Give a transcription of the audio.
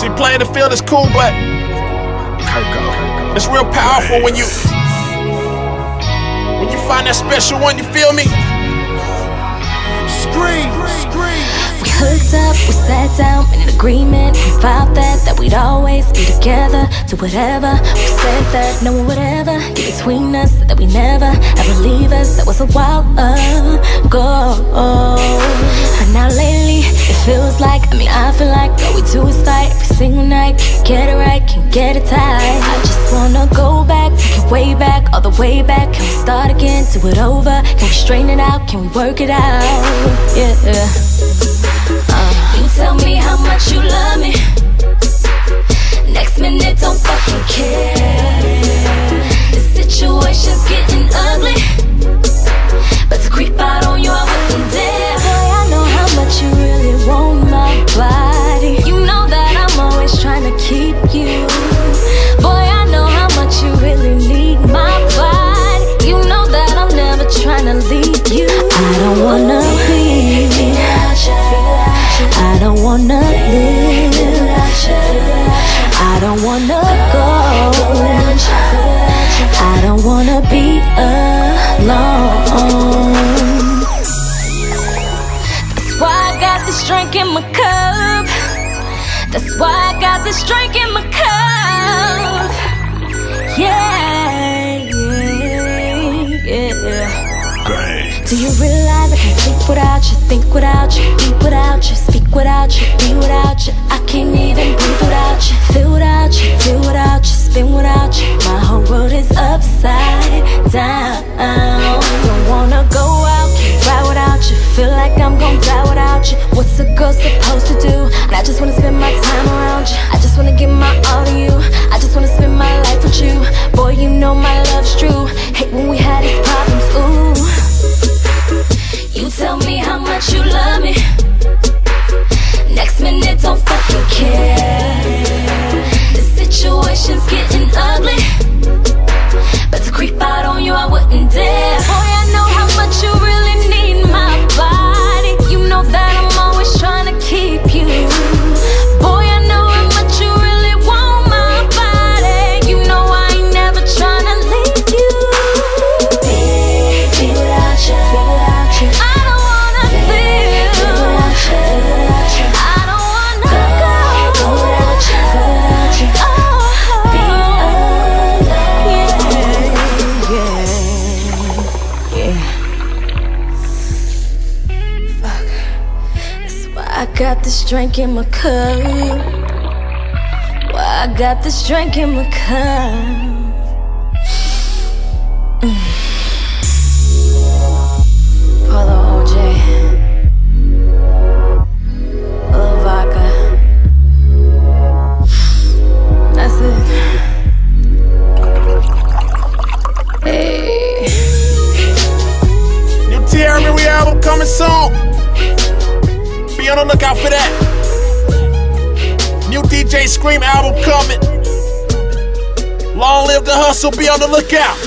See, playing the field is cool, but it's real powerful when you find that special one, you feel me? Scream, scream. We hooked up, we sat down in an agreement. We vowed that we'd always be together. Do whatever, we said that no one would ever get between us, that we never ever leave us. That was a while ago. And now lately, it feels like, I feel like all we do is fight every single night. Can't get it right, can't get it tight. I just wanna go back, take it way back, all the way back. Can we start again, do it over? Can we straighten it out, can we work it out? Yeah. You tell me how much you love me. Next minute, don't fucking care. The situation's getting ugly, but to creep out on you, I wouldn't dare. Boy, I know how much you really want my body. You know that I'm always trying to keep you. Boy, I know how much you really need my body. You know that I'm never trying to leave you. I don't wanna leave without you. I don't wanna live. I don't wanna go. I don't wanna be alone. That's why I got this drink in my cup. That's why I got this drink in my cup. Yeah. Do you realize I can't sleep without you, think without you, eat without you, speak without you, be without you? I can't even breathe without you, feel without you, deal without you, spin without you. My whole world is upside down. Don't wanna go out, can't ride without you, feel like I'm gon' die without you. What's a girl supposed to do? And I just wanna spend my time around you. I just wanna give my all to you. I just wanna spend my life with you. Boy, you know my love's true. Hate when we had these problems, ooh. You tell me how much you love me. Next minute, don't fucking care. The situation's getting ugly, but to creep out on you, I wouldn't dare. Boy, I know how much you really need my body. You know that I'm always trying to keep you. Boy, I know how much you really want my body. You know I ain't never trying to leave you. Be without you, without you. I don't wanna feel without you, without you. I don't wanna go without you, without you. Oh, be alone. Yeah. Fuck. That's why I got this drink in my cup. Why I got this drink in my cup. Polo OJ, a little vodka. That's it. Hey. New Tierra Marie album coming soon. Be on the lookout for that. New DJ Scream album coming. Long live the hustle, be on the lookout.